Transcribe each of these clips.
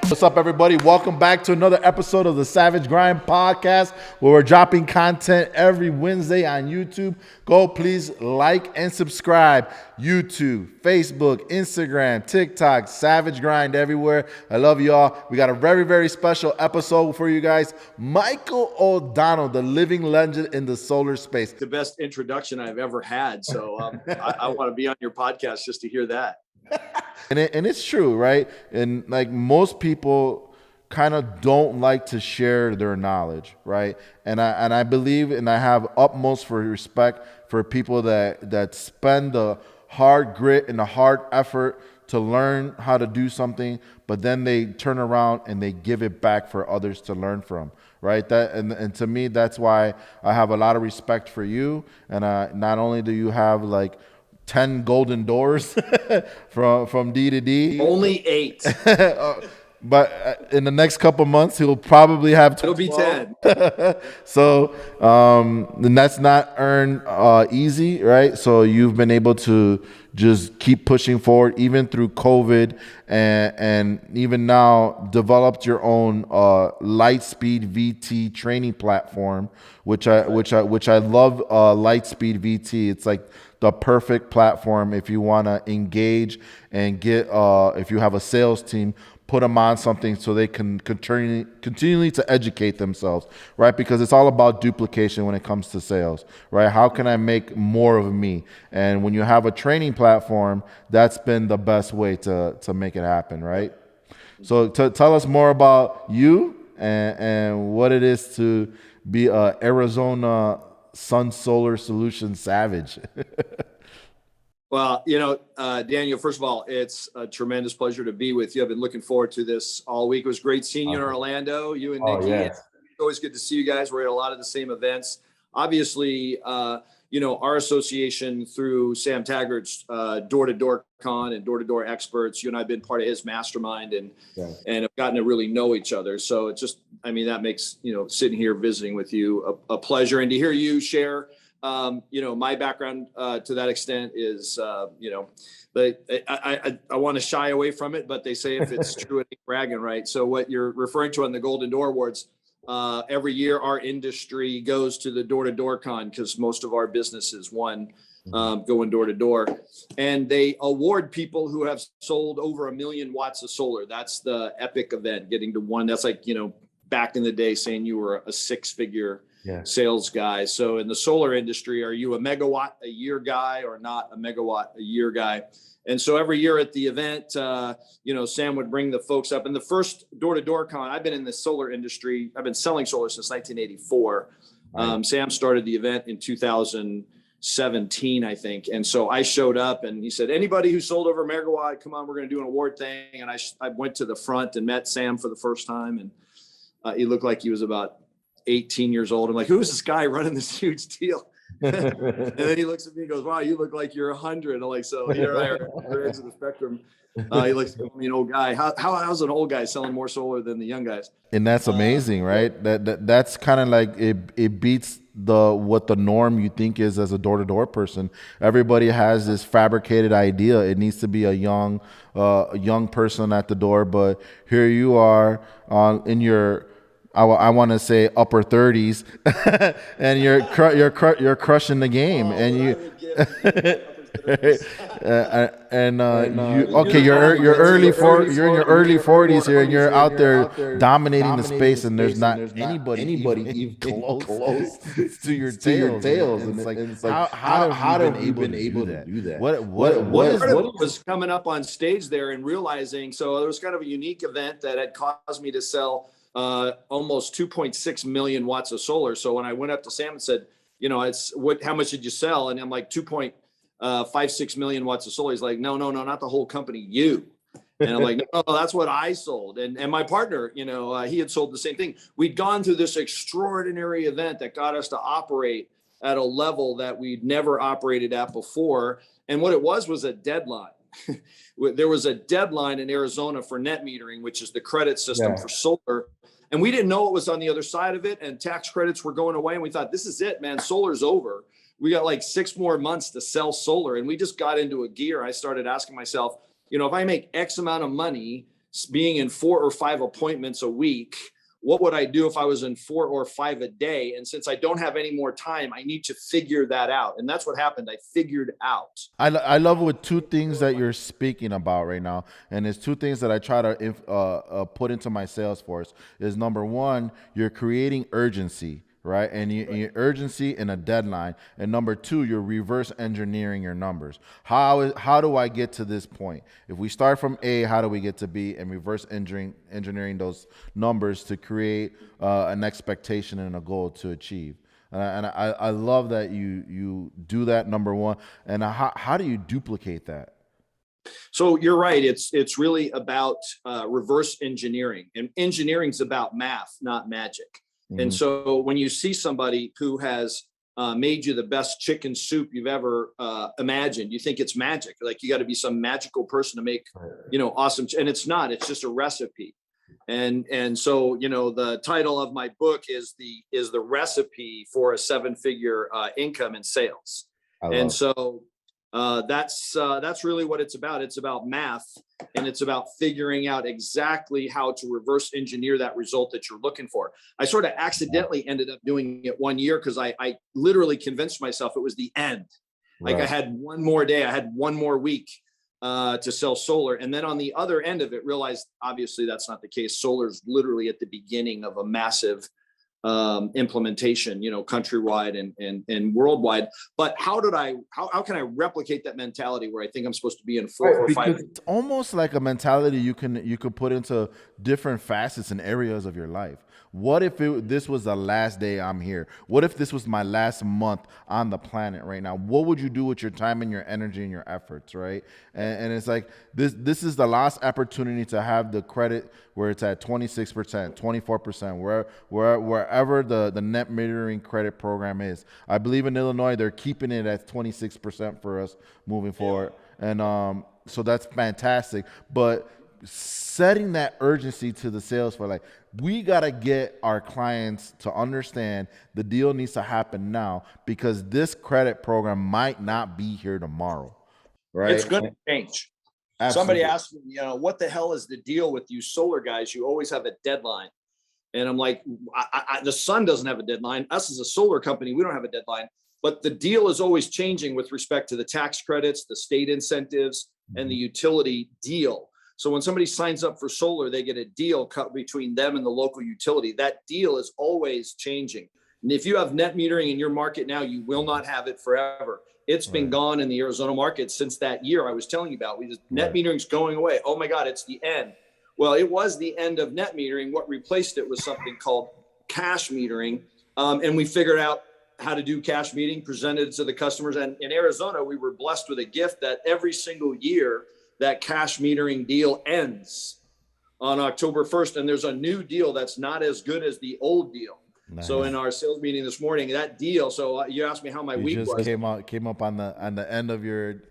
What's up, everybody? Welcome back to another episode of the Savage Grind Podcast, where we're dropping content every Wednesday on YouTube. Go please like and subscribe. YouTube, Facebook, Instagram, TikTok, Savage Grind everywhere. I love y'all. We got a very, very special episode for you guys. Michael O'Donnell, the living legend in the solar space. The best introduction I've ever had. So I want to be on your podcast just to hear that. And it's true, right? And like most people kind of don't like to share their knowledge, right? And I believe and I have utmost for respect for people that spend the hard grit and the hard effort to learn how to do something, but then they turn around and they give it back for others to learn from, right? And to me, that's why I have a lot of respect for you. And not only do you have like 10 golden doors from D to D. Only 8. But in the next couple months, he'll probably have 12. It'll be 10. So, and that's not earned easy, right? So you've been able to just keep pushing forward, even through COVID, and even now developed your own Lightspeed VT training platform, which I love. Lightspeed VT, it's like the perfect platform if you want to engage and get if you have a sales team, put them on something so they can continually to educate themselves, right? Because it's all about duplication when it comes to sales, right? How can I make more of me? And when you have a training platform, that's been the best way to make it happen, right? So tell us more about you and what it is to be a Arizona Sun Solar Solutions savage. Well, Daniel, first of all, it's a tremendous pleasure to be with you. I've been looking forward to this all week. It was great seeing you in Orlando, you and Nikki. Yeah. It's always good to see you guys. We're at a lot of the same events. Obviously, our association through Sam Taggart's door-to-door con and door-to-door experts, you and I have been part of his mastermind and have gotten to really know each other. So it's just, that makes, sitting here visiting with you a pleasure. And to hear you share, my background to that extent is, but I want to shy away from it, but they say if it's true, it ain't bragging, right? So what you're referring to on the Golden Door Awards, every year our industry goes to the door-to-door con because most of our businesses going door to door, and they award people who have sold over 1 million watts of solar. That's the epic event, getting to one. That's like, back in the day saying you were a 6-figure sales guy. So in the solar industry, are you a megawatt a year guy or not a megawatt a year guy? And so every year at the event, Sam would bring the folks up. And the first door-to-door con, I've been in the solar industry. I've been selling solar since 1984. Right. Sam started the event in 2017, I think. And so I showed up and he said, anybody who sold over a megawatt, come on, we're going to do an award thing. And I went to the front and met Sam for the first time. And he looked like he was about 18 years old. I'm like, who is this guy running this huge deal? And then he looks at me and goes, wow, you look like you're 100. I'm like, so here I am, other ends of the spectrum. He looks like an old guy. How's an old guy selling more solar than the young guys? And that's amazing, right? That's kind of like it beats what the norm you think is as a door-to-door person. Everybody has this fabricated idea. It needs to be a young person at the door, but here you are in your I want to say upper 30s, and you're crushing the game, and you. You're in your early 40s here, and you're out there dominating the space, and there's not anybody even close to your tails. And it's like how have you been able to do that? What was coming up on stage there and realizing, so it was kind of a unique event that had caused me to sell almost 2.6 million watts of solar. So when I went up to Sam and said, how much did you sell? And I'm like 2.56 million watts of solar. He's like, no, not the whole company, you. And I'm like, no, that's what I sold. And my partner, he had sold the same thing. We'd gone through this extraordinary event that got us to operate at a level that we'd never operated at before. And what it was a deadline. There was a deadline in Arizona for net metering, which is the credit system for solar. And we didn't know what was on the other side of it. And tax credits were going away. And we thought, this is it, man. Solar's over. we got like 6 more months to sell solar. And we just got into a gear. I started asking myself, if I make X amount of money being in 4 or 5 appointments a week, what would I do if I was in 4 or 5 a day? And since I don't have any more time, I need to figure that out. And that's what happened. I figured out. I love with two things that you're speaking about right now, and it's two things that I try to put into my sales force. Is number one, you're creating urgency, right? And you urgency and a deadline. And number two, you're reverse engineering your numbers. How do I get to this point? If we start from A, how do we get to B? And reverse engineering those numbers to create an expectation and a goal to achieve. And I love that you do that, number one. And how do you duplicate that? So you're right. It's really about reverse engineering, and engineering is about math, not magic. Mm-hmm. And so when you see somebody who has made you the best chicken soup you've ever imagined, you think it's magic. Like you got to be some magical person to make, awesome. And it's not. It's just a recipe. And so the title of my book is the recipe for a 7-figure income in sales. And so that's really what it's about. It's about math, and it's about figuring out exactly how to reverse engineer that result that you're looking for. I sort of accidentally ended up doing it one year because I literally convinced myself it was the end. Right. Like I had one more day, I had one more week to sell solar. And then on the other end of it, realized obviously that's not the case. Solar is literally at the beginning of a massive implementation, countrywide and worldwide. But how can I replicate that mentality where I think I'm supposed to be in 4 or 5? It's almost like a mentality you could put into different facets and areas of your life. What if this was the last day I'm here? What if this was my last month on the planet right now? What would you do with your time and your energy and your efforts, right? And it's like this is the last opportunity to have the credit where it's at 26%, 24%, wherever the net metering credit program is. I believe in Illinois, they're keeping it at 26% for us moving forward. And so that's fantastic. But setting that urgency to the sales for we got to get our clients to understand the deal needs to happen now because this credit program might not be here tomorrow, right? It's going to change. Absolutely. Somebody asked me, what the hell is the deal with you solar guys? You always have a deadline. And I'm like, the sun doesn't have a deadline. Us as a solar company, we don't have a deadline. But the deal is always changing with respect to the tax credits, the state incentives, and the utility deal. So when somebody signs up for solar, they get a deal cut between them and the local utility. That deal is always changing. And if you have net metering in your market now, you will not have it forever. It's been gone in the Arizona market since that year I was telling you about. Net metering's going away. Oh my God, it's the end. Well, it was the end of net metering. What replaced it was something called cash metering. And we figured out how to do cash metering, presented it to the customers. And in Arizona, we were blessed with a gift that every single year, that cash metering deal ends on October 1st. And there's a new deal that's not as good as the old deal. Nice. So in our sales meeting this morning, that deal, so you asked me how my week was. Came up on the end of your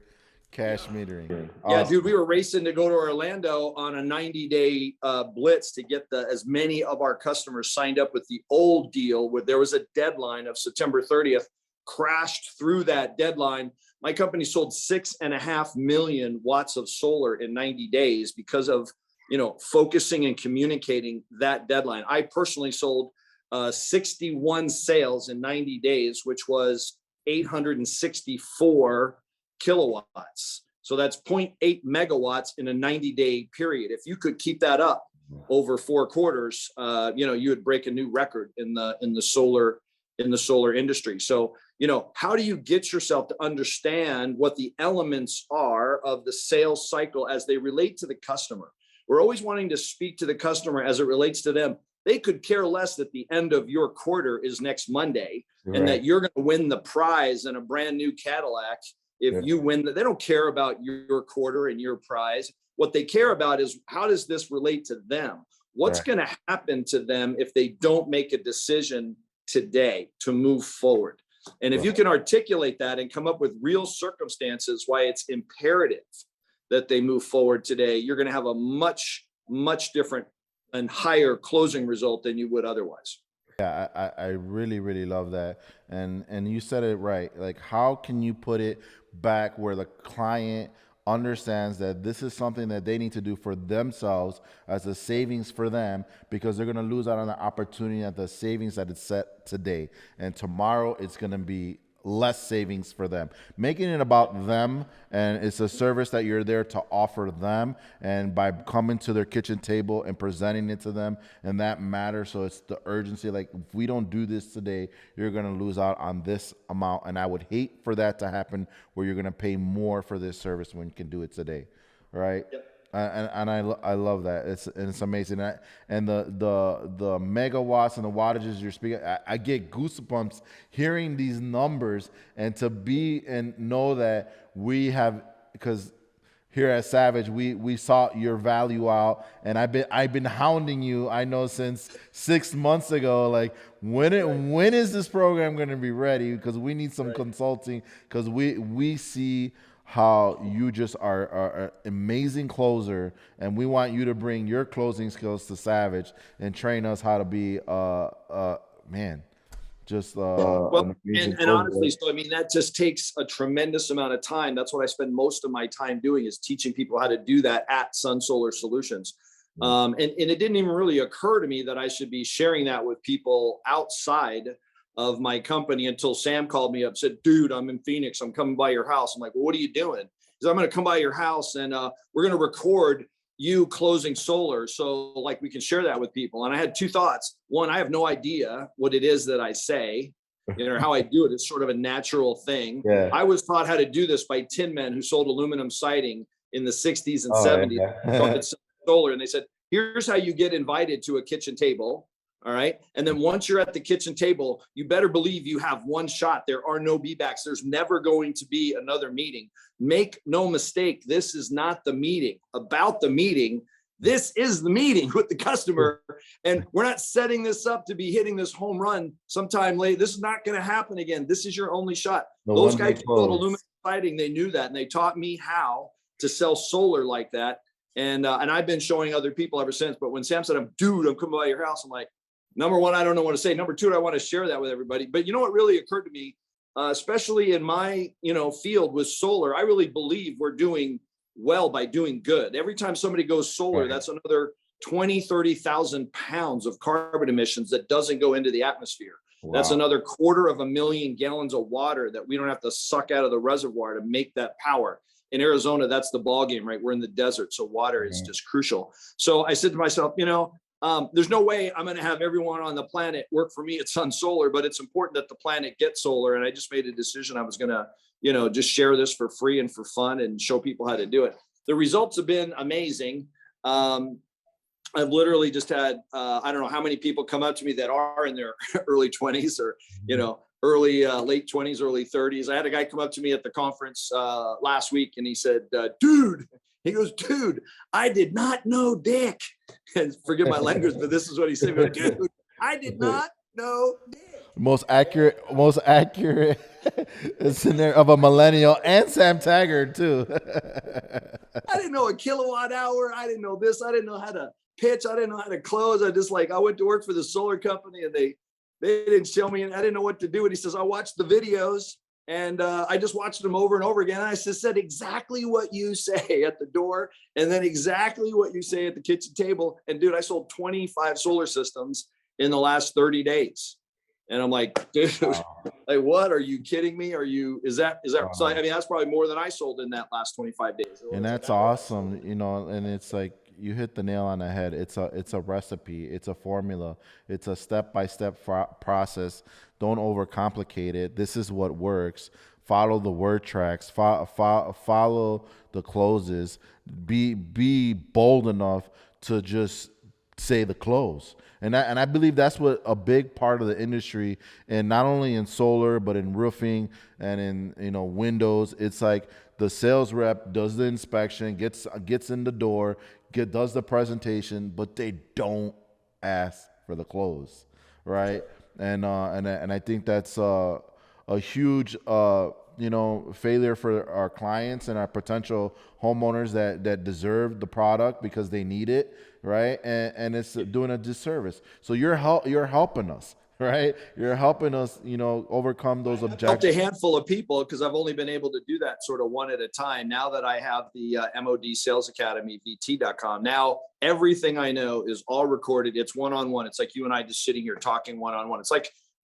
cash metering. Yeah, awesome. Dude, we were racing to go to Orlando on a 90-day blitz to get as many of our customers signed up with the old deal. Where there was a deadline of September 30th, crashed through that deadline. My company sold 6.5 million watts of solar in 90 days because of, focusing and communicating that deadline. I personally sold 61 sales in 90 days, which was 864 kilowatts. So that's 0.8 megawatts in a 90-day period. If you could keep that up over 4 quarters, you would break a new record in the solar industry. So, how do you get yourself to understand what the elements are of the sales cycle as they relate to the customer? We're always wanting to speak to the customer as it relates to them. They could care less that the end of your quarter is next Monday, right, and that you're going to win the prize in a brand new Cadillac. If you win, they don't care about your quarter and your prize. What they care about is how does this relate to them? What's going to happen to them if they don't make a decision today to move forward? And if you can articulate that and come up with real circumstances why it's imperative that they move forward today, you're going to have a much, much different and higher closing result than you would otherwise. Yeah, I really, really love that. And you said it right. Like, how can you put it back where the client understands that this is something that they need to do for themselves as a savings for them, because they're going to lose out on the opportunity at the savings that it's set today. And tomorrow it's going to be less savings for them, making it about them, and it's a service that you're there to offer them, and by coming to their kitchen table and presenting it to them, and that matters. So it's the urgency, like, if we don't do this today, you're going to lose out on this amount, and I would hate for that to happen where you're going to pay more for this service when you can do it today, right? Yep. I love that. It's amazing. And the megawatts and the wattages you're speaking, I get goosebumps hearing these numbers, and to be and know that we have, because here at Savage, we sought your value out, and I've been hounding you. I know since 6 months ago. Like, when is this program going to be ready? Because we need some consulting. Because we see how you just are an amazing closer, and we want you to bring your closing skills to Savage and train us how to be man, just Well, an amazing and honestly, closer. so I mean, that just takes a tremendous amount of time. That's what I spend most of my time doing, is teaching people how to do that at Sun Solar Solutions. And it didn't even really occur to me that I should be sharing that with people outside of my company until Sam called me up, said, dude, I'm in Phoenix. I'm coming by your house. I'm like, well, what are you doing? He said, I'm going to come by your house, and we're going to record you closing solar, so like we can share that with people. And I had two thoughts. One, I have no idea what it is that I say, how I do it. It's sort of a natural thing. Yeah. I was taught how to do this by tin men who sold aluminum siding in the 60s and Oh, 70s. yeah. Started solar, and they said, here's how you get invited to a kitchen table. All right. And then once you're at the kitchen table, you better believe you have one shot. There are no be-backs. There's never going to be another meeting. Make no mistake, this is not the meeting about the meeting. This is the meeting with the customer. And we're not setting this up to be hitting this home run sometime late. This is not going to happen again. This is your only shot. Those guys who sold aluminum siding, they knew that. And they taught me how to sell solar like that. And I've been showing other people ever since. But when Sam said, dude, I'm coming by your house, I'm like, number one, I don't know what to say. Number two, I want to share that with everybody. But you know what really occurred to me, especially in my field with solar, I really believe we're doing well by doing good. Every time somebody goes solar, that's another 20, 30,000 pounds of carbon emissions that doesn't go into the atmosphere. Wow. That's another 250,000 gallons of water that we don't have to suck out of the reservoir to make that power. In Arizona, that's the ball game, right? We're in the desert, so water is just crucial. So I said to myself, there's no way I'm going to have everyone on the planet work for me at Sun Solar, but it's important that the planet gets solar. And I just made a decision I was going to, just share this for free and for fun and show people how to do it. The results have been amazing. I've literally just had, I don't know how many people come up to me that are in their early 20s or, early, late 20s, early 30s. I had a guy come up to me at the conference last week, and he said, dude, I did not know Dick. And forgive my language, but this is what he said. Dude, I did not know Dick. Most accurate scenario of a millennial, and Sam Taggart too. I didn't know a kilowatt hour. I didn't know this. I didn't know how to pitch. I didn't know how to close. I went to work for the solar company, and they didn't show me, and I didn't know what to do. And he says, I watched the videos, and I just watched them over and over again. And I just said exactly what you say at the door, and then exactly what you say at the kitchen table. And dude, I sold 25 solar systems in the last 30 days. And I'm like, dude, like, what? Are you kidding me? Is that, so I mean, that's probably more than I sold in that last 25 days. And that's awesome, and it's like, you hit the nail on the head. It's a recipe. It's a formula. It's a step-by-step process. Don't overcomplicate it. This is what works. Follow the word tracks. Follow the closes. Be bold enough to just say the close. And I believe that's what a big part of the industry, and not only in solar, but in roofing and in windows. It's like the sales rep does the inspection, gets in the door, does the presentation, but they don't ask for the close, right? And I think that's a huge failure for our clients and our potential homeowners that deserve the product because they need it, right? And it's doing a disservice. So you're helping us, right? You're helping us, overcome those I've helped objections. a handful of people because I've only been able to do that sort of one at a time. Now that I have the MOD Sales Academy, VT.com, now everything I know is all recorded. It's one-on-one. It's like you and I just sitting here talking one-on-one.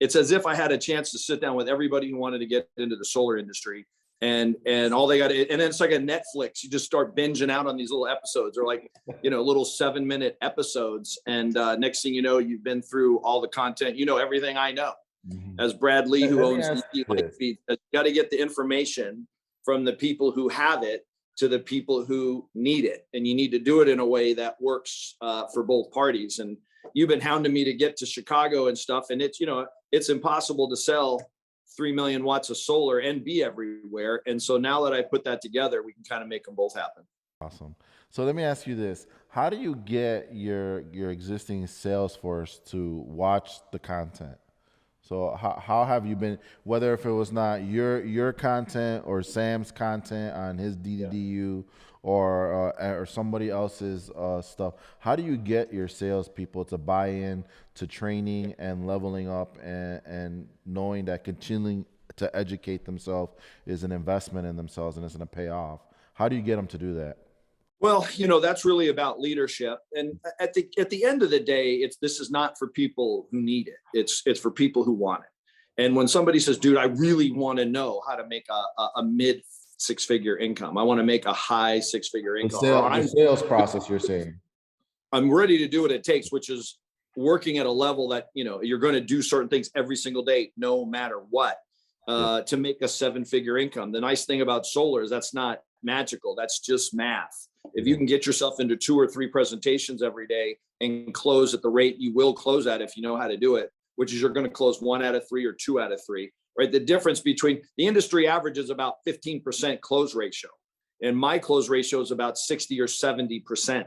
It's as if I had a chance to sit down with everybody who wanted to get into the solar industry. And all they got, and then it's like a Netflix. You just start binging out on these little episodes, or like, little 7-minute episodes. And next thing you know, you've been through all the content. Everything I know. As Brad Lee, who owns DT Lightfeed, has got to get the information from the people who have it to the people who need it, and you need to do it in a way that works for both parties. And you've been hounding me to get to Chicago and stuff, and it's impossible to sell 3 million watts of solar and be everywhere. And so now that I put that together, we can kind of make them both happen. Awesome. So let me ask you this: how do you get your existing sales force to watch the content? So how have you been, whether if it was not your content or Sam's content on his DDU or somebody else's stuff, how do you get your salespeople to buy in to training and leveling up and knowing that continuing to educate themselves is an investment in themselves and it's going to pay off? How do you get them to do that? Well, that's really about leadership. And at the end of the day, this is not for people who need it. It's for people who want it. And when somebody says, dude, I really want to know how to make a mid 6-figure income, I want to make a high 6-figure income. The sales process, you're saying. I'm ready to do what it takes, which is working at a level that, you're going to do certain things every single day, no matter what, to make a 7-figure income. The nice thing about solar is that's not magical. That's just math. If you can get yourself into 2 or 3 presentations every day and close at the rate you will close at if you know how to do it, which is you're going to close 1 out of 3 or 2 out of 3, right? The difference between the industry average is about 15% close ratio. And my close ratio is about 60 or 70%.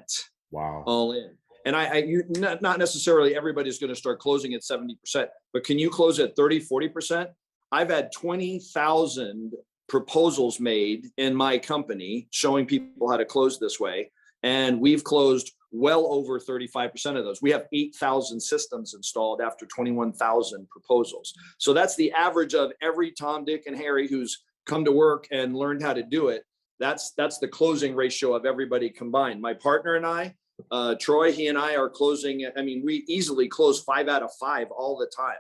Wow. All in. And not necessarily everybody's going to start closing at 70%, but can you close at 30, 40%? I've had 20,000 proposals made in my company showing people how to close this way. And we've closed well over 35% of those. We have 8,000 systems installed after 21,000 proposals. So that's the average of every Tom, Dick, and Harry who's come to work and learned how to do it. That's the closing ratio of everybody combined. My partner and I, Troy, he and I are closing. We easily close 5 out of 5 all the time.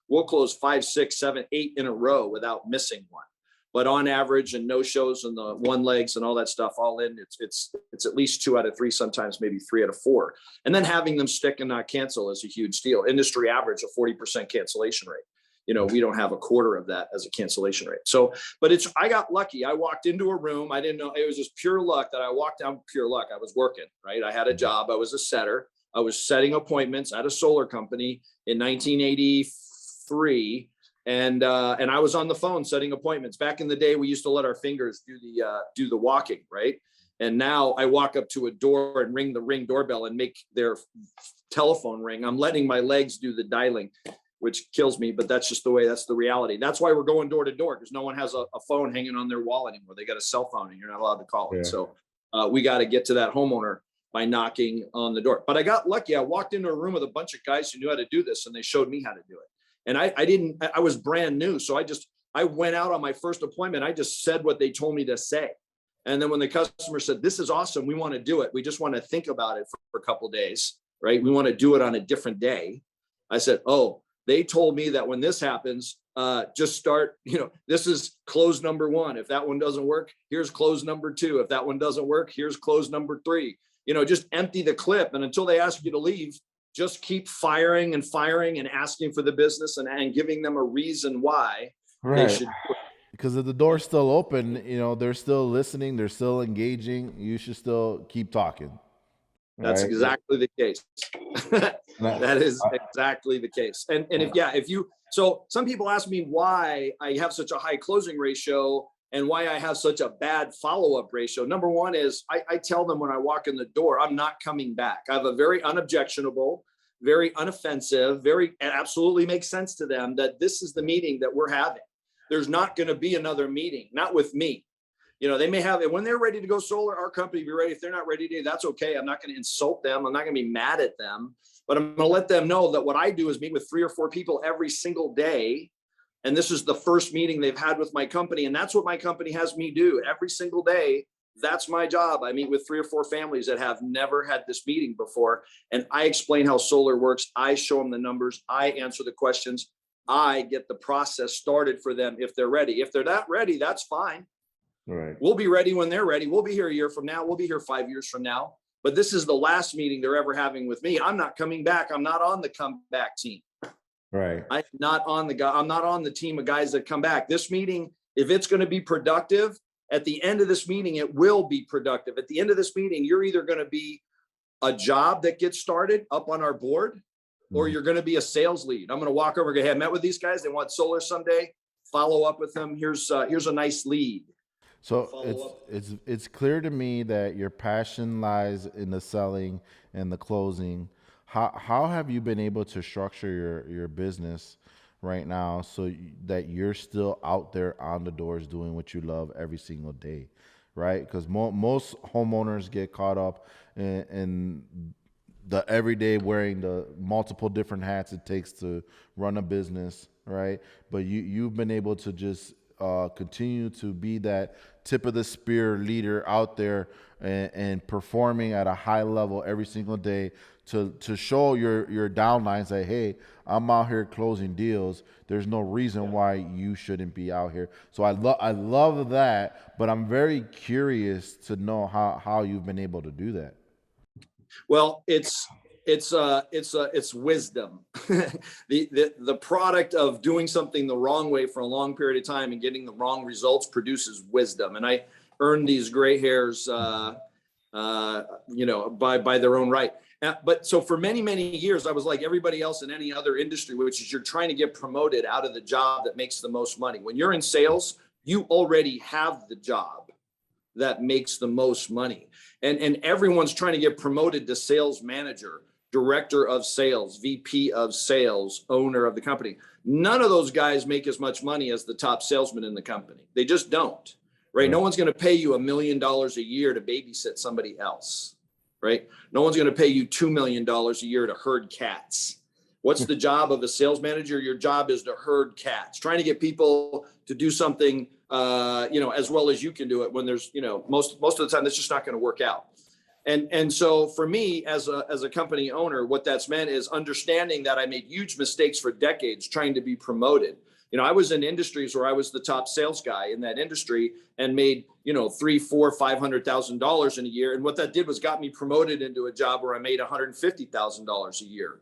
We'll close 5, 6, 7, 8 in a row without missing one. But on average, and no shows and the one legs and all that stuff all in, it's at least 2 out of 3, sometimes maybe 3 out of 4. And then having them stick and not cancel is a huge deal. Industry average of 40% cancellation rate. We don't have a quarter of that as a cancellation rate. So, but I got lucky. I walked into a room. I didn't know, it was just pure luck that I walked down. Pure luck. I was working, right? I had a job. I was a setter. I was setting appointments at a solar company in 1983. And I was on the phone setting appointments. Back in the day, we used to let our fingers do the walking, right? And now I walk up to a door and ring the Ring doorbell and make their telephone ring. I'm letting my legs do the dialing, which kills me, but that's just that's the reality. That's why we're going door to door, because no one has a phone hanging on their wall anymore. They got a cell phone and you're not allowed to call it. So we got to get to that homeowner by knocking on the door. But I got lucky. I walked into a room with a bunch of guys who knew how to do this, and they showed me how to do it. And I was brand new. So I went out on my first appointment. I just said what they told me to say. And then when the customer said, this is awesome, we want to do it, we just want to think about it for a couple of days, right? We want to do it on a different day. I said, oh, they told me that when this happens, just start, this is close number 1. If that one doesn't work, here's close number 2. If that one doesn't work, here's close number 3. Just empty the clip. And until they ask you to leave, just keep firing and asking for the business and giving them a reason why they should do it. Because if the door's still open, they're still listening, they're still engaging, you should still keep talking. That's exactly the case. That is exactly the case. And so some people ask me why I have such a high closing ratio and why I have such a bad follow-up ratio. Number one is I tell them when I walk in the door, I'm not coming back. I have a very unobjectionable, very unoffensive, it absolutely makes sense to them that this is the meeting that we're having. There's not going to be another meeting, not with me. they may have it when they're ready to go solar, our company be ready. If they're not ready to, that's okay. I'm not going to insult them. I'm not going to be mad at them, but I'm going to let them know that what I do is meet with 3 or 4 people every single day. And this is the first meeting they've had with my company. And that's what my company has me do every single day. That's my job. I meet with 3 or 4 families that have never had this meeting before. And I explain how solar works. I show them the numbers. I answer the questions. I get the process started for them if they're ready. If they're not ready, that's fine. Right. We'll be ready when they're ready. We'll be here a year from now. We'll be here 5 years from now. But this is the last meeting they're ever having with me. I'm not coming back. I'm not on the comeback team. Right. I'm not on the team of guys that come back. This meeting, if it's going to be productive, at the end of this meeting, it will be productive. At the end of this meeting, you're either going to be a job that gets started up on our board, or you're going to be a sales lead. I'm going to walk over and go, hey, I met with these guys. They want solar someday. Follow up with them. Here's a nice lead. So it's clear to me that your passion lies in the selling and the closing. How have you been able to structure your business right now so that you're still out there on the doors doing what you love every single day, right? Because most homeowners get caught up in the everyday wearing the multiple different hats it takes to run a business, right? But you've been able to just continue to be that tip of the spear leader out there and performing at a high level every single day to show your downlines that, hey, I'm out here closing deals. There's no reason why you shouldn't be out here. So I love that, but I'm very curious to know how you've been able to do that. Well, it's wisdom. the product of doing something the wrong way for a long period of time and getting the wrong results produces wisdom. And I earned these gray hairs, by their own right. But so for many, many years, I was like everybody else in any other industry, which is you're trying to get promoted out of the job that makes the most money. When you're in sales, you already have the job that makes the most money. And everyone's trying to get promoted to sales manager, director of sales, VP of sales, owner of the company. None of those guys make as much money as the top salesman in the company. They just don't, right? No one's going to pay you $1 million a year to babysit somebody else, right? No one's going to pay you $2 million a year to herd cats. What's the job of a sales manager? Your job is to herd cats, trying to get people to do something, as well as you can do it when there's, most of the time, that's just not going to work out. And so for me as a company owner, what that's meant is understanding that I made huge mistakes for decades trying to be promoted. I was in industries where I was the top sales guy in that industry and made, $300,000, $400,000, $500,000 in a year. And what that did was got me promoted into a job where I made $150,000 a year,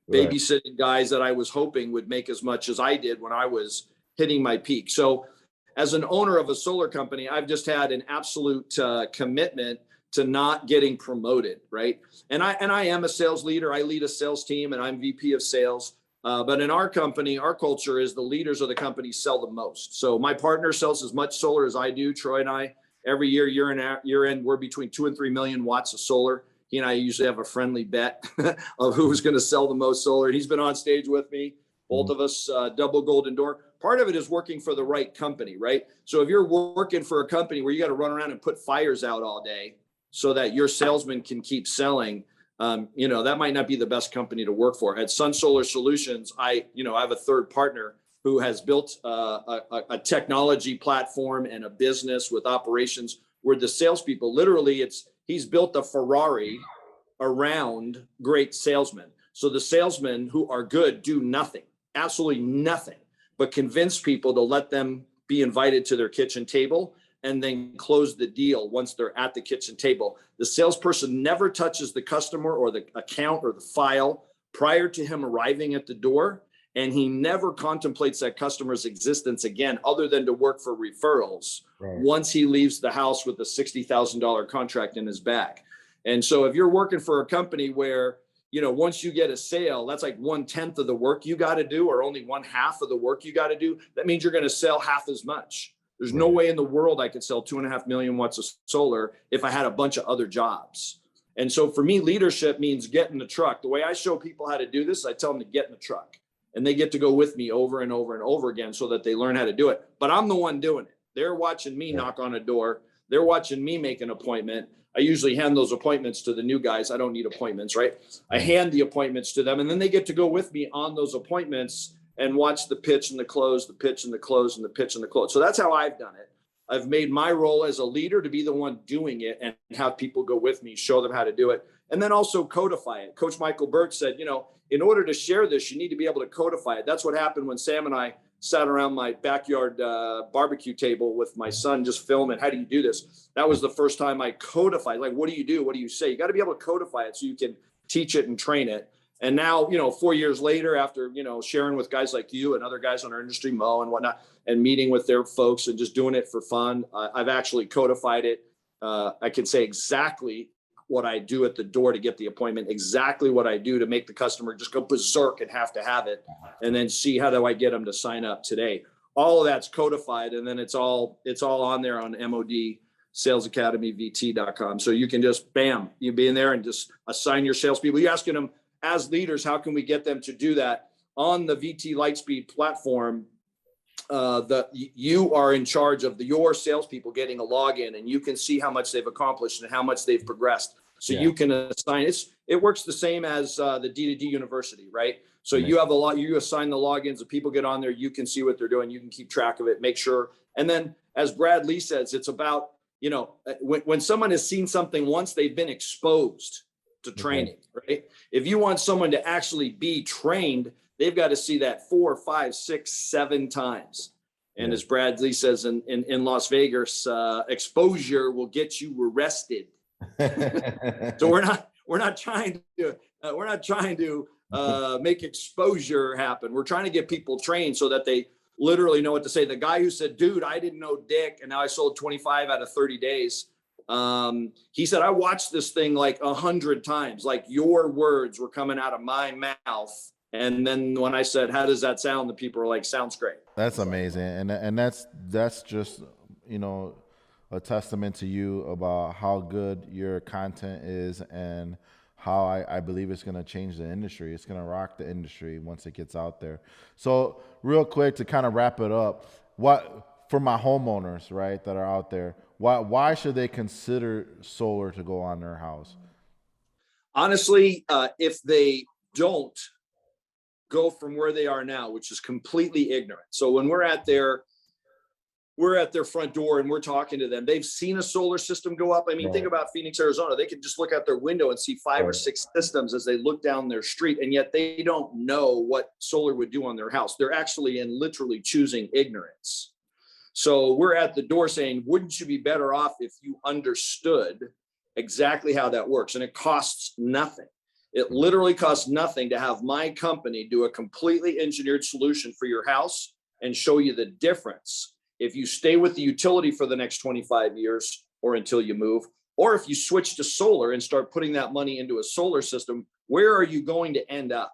right, babysitting guys that I was hoping would make as much as I did when I was hitting my peak. So as an owner of a solar company, I've just had an absolute commitment to not getting promoted, right? And I am a sales leader. I lead a sales team and I'm VP of sales. But in our company, our culture is the leaders of the company sell the most. So my partner sells as much solar as I do. Troy and I, every year in, we're between 2 and 3 million watts of solar. He and I usually have a friendly bet of who's going to sell the most solar. He's been on stage with me, both of us, double golden door. Part of it is working for the right company, right? So if you're working for a company where you got to run around and put fires out all day so that your salesman can keep selling, that might not be the best company to work for. At Sun Solar Solutions, I have a third partner who has built a technology platform and a business with operations where the salespeople, literally, he's built a Ferrari around great salesmen. So the salesmen who are good do nothing, absolutely nothing, but convince people to let them be invited to their kitchen table and then close the deal once they're at the kitchen table. The salesperson never touches the customer or the account or the file prior to him arriving at the door. And he never contemplates that customer's existence again, other than to work for referrals, right, once he leaves the house with a $60,000 contract in his bag. And so if you're working for a company where, once you get a sale, that's like 1/10 of the work you got to do, or only 1/2 of the work you got to do, that means you're going to sell half as much. There's no way in the world I could sell 2.5 million watts of solar if I had a bunch of other jobs. And so for me, leadership means get in the truck. The way I show people how to do this, I tell them to get in the truck, and they get to go with me over and over and over again so that they learn how to do it. But I'm the one doing it. They're watching me knock on a door. They're watching me make an appointment. I usually hand those appointments to the new guys. I don't need appointments, right? I hand the appointments to them, and then they get to go with me on those appointments and watch the pitch and the close, the pitch and the close, and the pitch and the close. So that's how I've done it. I've made my role as a leader to be the one doing it and have people go with me, show them how to do it, and then also codify it. Coach Michael Burt said, in order to share this, you need to be able to codify it. That's what happened when Sam and I sat around my backyard barbecue table with my son, just filming. How do you do this? That was the first time I codified. Like, what do you do? What do you say? You got to be able to codify it so you can teach it and train it. And now, 4 years later, after, sharing with guys like you and other guys on our industry, Mo and whatnot, and meeting with their folks and just doing it for fun, I've actually codified it. I can say exactly what I do at the door to get the appointment, exactly what I do to make the customer just go berserk and have to have it, and then see how do I get them to sign up today. All of that's codified, and then it's all on there on modsalesacademyvt.com. So you can just, bam, you be in there and just assign your salespeople. You're asking them as leaders, how can we get them to do that on the VT Lightspeed platform? You are in charge of your salespeople getting a login, and you can see how much they've accomplished and how much they've progressed. So you can assign it works the same as the D2D university, right? So you have you assign the logins, the people get on there, you can see what they're doing, you can keep track of it, make sure. And then as Brad Lee says, it's about, when someone has seen something once, they've been exposed to training, right? If you want someone to actually be trained, they've got to see that 4, 5, 6, 7 times. And as Brad Lee says in Las Vegas, exposure will get you arrested. So we're not trying to make exposure happen. We're trying to get people trained so that they literally know what to say. The guy who said, dude, I didn't know dick, and now I sold 25 out of 30 days. He said, I watched this thing like 100 times, like your words were coming out of my mouth. And then when I said, how does that sound? The people were like, sounds great. That's amazing. And that's just, a testament to you about how good your content is and how I believe it's going to change the industry. It's going to rock the industry once it gets out there. So real quick to kind of wrap it up, for my homeowners, right, that are out there, why should they consider solar to go on their house? Honestly, if they don't go from where they are now, which is completely ignorant. So when we're at their front door and we're talking to them, they've seen a solar system go up. I mean, think about Phoenix, Arizona. They can just look out their window and see 5 or 6 systems as they look down their street. And yet they don't know what solar would do on their house. They're actually literally choosing ignorance. So we're at the door saying, wouldn't you be better off if you understood exactly how that works? And it costs nothing. It literally costs nothing to have my company do a completely engineered solution for your house and show you the difference if you stay with the utility for the next 25 years or until you move, or if you switch to solar and start putting that money into a solar system, where are you going to end up?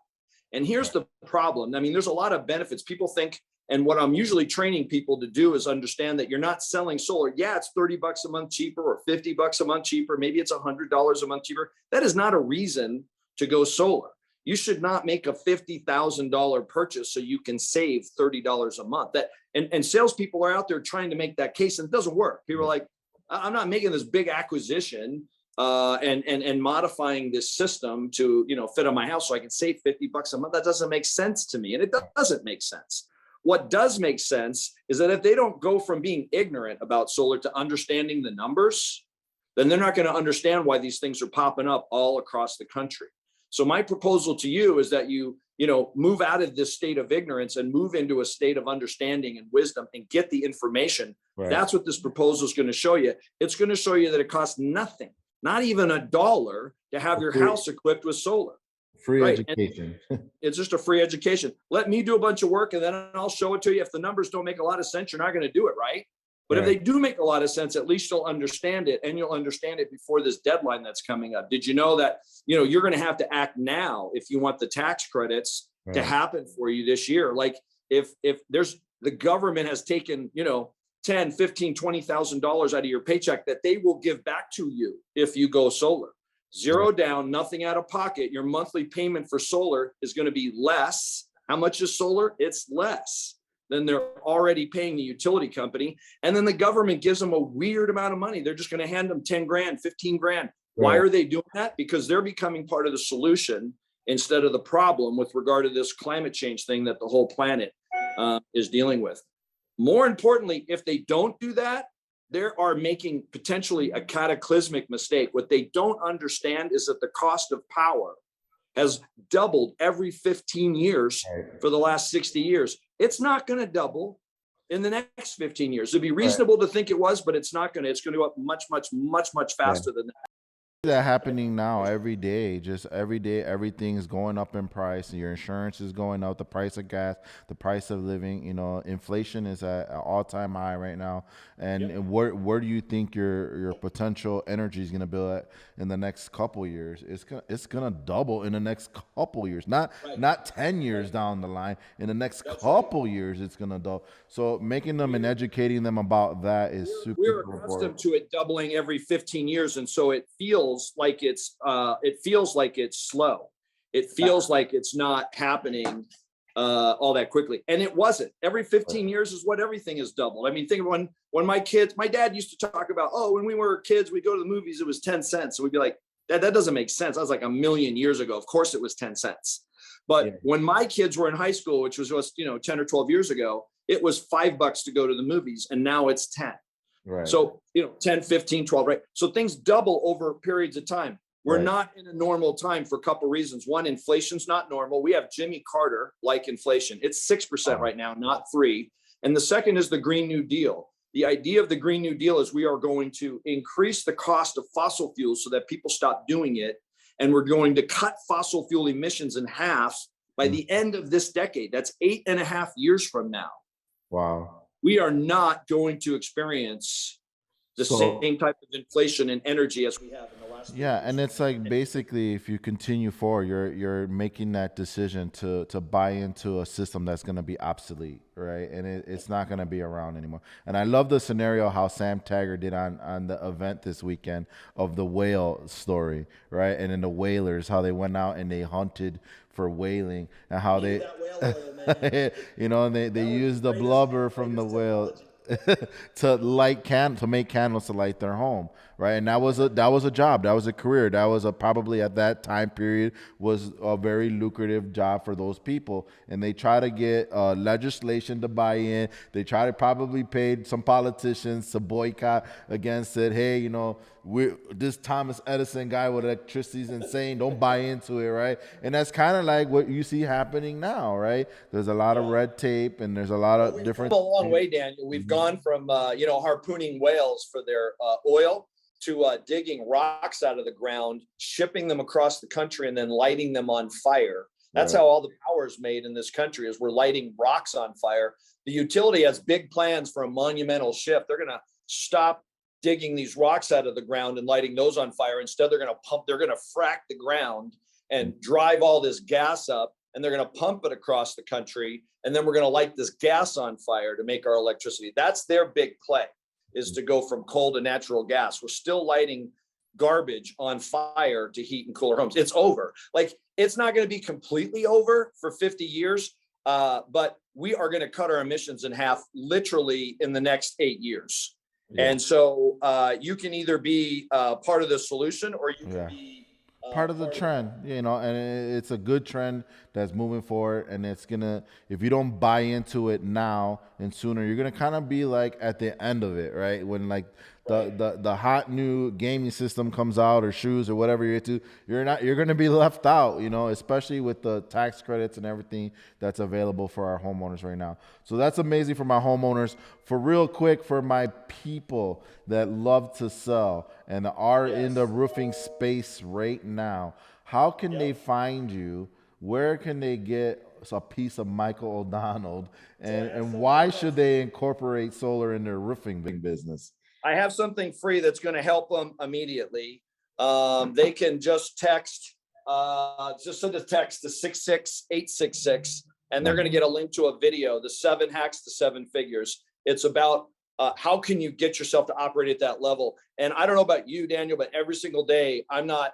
And here's the problem. I mean, there's a lot of benefits. People think, and what I'm usually training people to do is understand that you're not selling solar. Yeah, it's $30 a month cheaper or $50 a month cheaper. Maybe it's $100 a month cheaper. That is not a reason to go solar. You should not make a $50,000 purchase so you can save $30 a month. And salespeople are out there trying to make that case, and it doesn't work. People are like, I'm not making this big acquisition and modifying this system to fit on my house so I can save $50 a month. That doesn't make sense to me, and it doesn't make sense. What does make sense is that if they don't go from being ignorant about solar to understanding the numbers, then they're not going to understand why these things are popping up all across the country. So my proposal to you is that you move out of this state of ignorance and move into a state of understanding and wisdom and get the information. Right. That's what this proposal is going to show you. It's going to show you that it costs nothing, not even $1 to have your house equipped with solar. Free education. It's just a free education. Let me do a bunch of work and then I'll show it to you. If the numbers don't make a lot of sense, you're not going to do it, right? But if they do make a lot of sense, at least you'll understand it, and you'll understand it before this deadline that's coming up. Did you know that, you're going to have to act now if you want the tax credits to happen for you this year? Like if there's, the government has taken, $10, $15, $20,000 out of your paycheck that they will give back to you if you go solar. Zero down, nothing out of pocket. Your monthly payment for solar is going to be less. How much is solar? It's less. than they're already paying the utility company. And then the government gives them a weird amount of money. They're just going to hand them 10 grand, 15 grand. Why are they doing that? Because they're becoming part of the solution instead of the problem with regard to this climate change thing that the whole planet is dealing with. More importantly, if they don't do that, they are making potentially a cataclysmic mistake. What they don't understand is that the cost of power has doubled every 15 years for the last 60 years. It's not going to double in the next 15 years. It'd be reasonable to think it was, but it's not going to. It's going to go up much, much, much, much faster than that. That happening now every day. Just every day, everything's going up in price, and your insurance is going up, the price of gas, the price of living. You know, inflation is at an all-time high right now. And where do you think your potential energy is going to be at in the next couple years? It's gonna double in the next couple years, not 10 years down the line. In the next couple years, it's gonna double. So making them and educating them about that is super. We're accustomed to it doubling every 15 years, and so it feels like it's slow. It feels like it's not happening all that quickly, and it wasn't. Every 15 years is what everything has doubled. I mean, think of when my dad used to talk about, when we were kids, we go to the movies, it was 10 cents. So we'd be like, that doesn't make sense. I was like a million years ago. Of course it was 10 cents. But when my kids were in high school, which was just 10 or 12 years ago, it was $5 to go to the movies, and now it's 10. Right. So, 10, 15, 12, right? So things double over periods of time. We're not in a normal time for a couple of reasons. One, inflation's not normal. We have Jimmy Carter like inflation. It's 6% right now, not 3%. And the second is the Green New Deal. The idea of the Green New Deal is we are going to increase the cost of fossil fuels so that people stop doing it. And we're going to cut fossil fuel emissions in half by the end of this decade. That's 8.5 years from now. Wow. We are not going to experience the same type of inflation and energy as we have in the last. Yeah, and it's like basically, if you continue forward, you're making that decision to buy into a system that's going to be obsolete, right? And it's not going to be around anymore. And I love the scenario how Sam Taggart did on the event this weekend of the whale story, right? And then the whalers, how they went out and they hunted for whaling, and how they, and they used the blubber from the whale to make candles to light their home, right? And that was a job, that was a career, that was probably at that time period was a very lucrative job for those people. And they try to get legislation to buy in. They try to probably pay some politicians to boycott against it. Hey, this Thomas Edison guy with electricity is insane. Don't buy into it, right? And that's kind of like what you see happening now, right? There's a lot of red tape, and there's a lot of different. We've come a long way, Daniel. We've gone from harpooning whales for their oil to digging rocks out of the ground, shipping them across the country, and then lighting them on fire. That's how all the power is made in this country, is we're lighting rocks on fire. The utility has big plans for a monumental shift. They're going to stop digging these rocks out of the ground and lighting those on fire. Instead, they're going to frack the ground and drive all this gas up, and they're going to pump it across the country. And then we're going to light this gas on fire to make our electricity. That's their big play, is to go from coal to natural gas. We're still lighting garbage on fire to heat and cool our homes. It's over. Like, it's not going to be completely over for 50 years, but we are going to cut our emissions in half literally in the next 8 years. Yeah. And so you can either be part of the solution, or you can be part of the trend, and it's a good trend that's moving forward. And it's gonna, if you don't buy into it now and sooner, you're gonna kind of be like at the end of it, right? When like the hot new gaming system comes out, or shoes, or whatever you're into, you're gonna be left out, especially with the tax credits and everything that's available for our homeowners right now. So that's amazing for my homeowners. For real quick, for my people that love to sell and are in the roofing space right now, how can they find you? Where can they get a piece of Michael O'Donnell? And why should they incorporate solar in their roofing business? I have something free that's going to help them immediately. They can just text, send a text to 66866, and they're going to get a link to a video, the 7 hacks to 7 figures. It's about how can you get yourself to operate at that level. And I don't know about you, Daniel, but every single day I'm not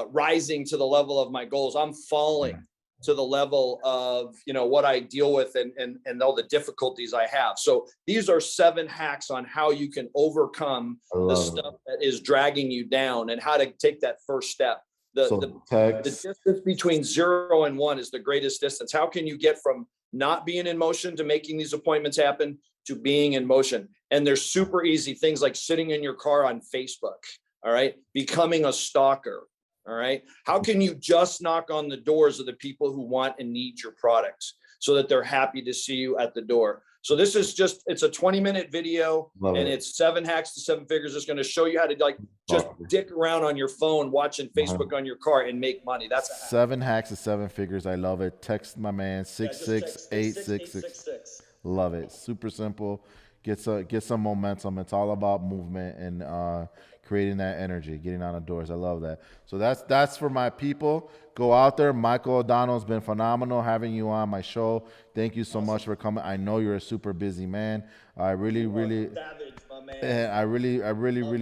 rising to the level of my goals. I'm falling to the level of, you know, what I deal with and all the difficulties I have. So these are 7 hacks on how you can overcome the stuff that is dragging you down and how to take that first step. The distance between 0 and 1 is the greatest distance. How can you get from not being in motion to making these appointments happen to being in motion? And they're super easy things like sitting in your car on Facebook. All right. Becoming a stalker. All right. How can you just knock on the doors of the people who want and need your products so that they're happy to see you at the door? So this is just, it's a 20-minute video and it's 7 hacks to 7 figures. It's going to show you how to like just dick around on your phone, watching Facebook on your car and make money. That's a hack. 7 hacks to 7 figures. I love it. Text my man 66866. Love it. Super simple. Get some momentum. It's all about movement and creating that energy, getting on the doors. I love that. So that's for my people. Go out there. Michael O'Donnell, has been phenomenal having you on my show. Thank you so much for coming. I know you're a super busy man. I really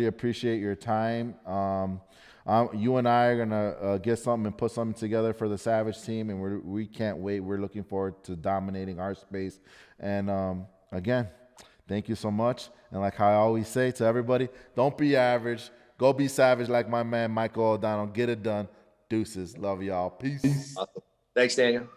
appreciate your time. You and I are gonna get something and put something together for the Savage team, and we can't wait. We're looking forward to dominating our space. And again, thank you so much. And like I always say to everybody, don't be average. Go be savage like my man Michael O'Donnell. Get it done. Deuces. Love y'all. Peace. Awesome. Thanks, Daniel.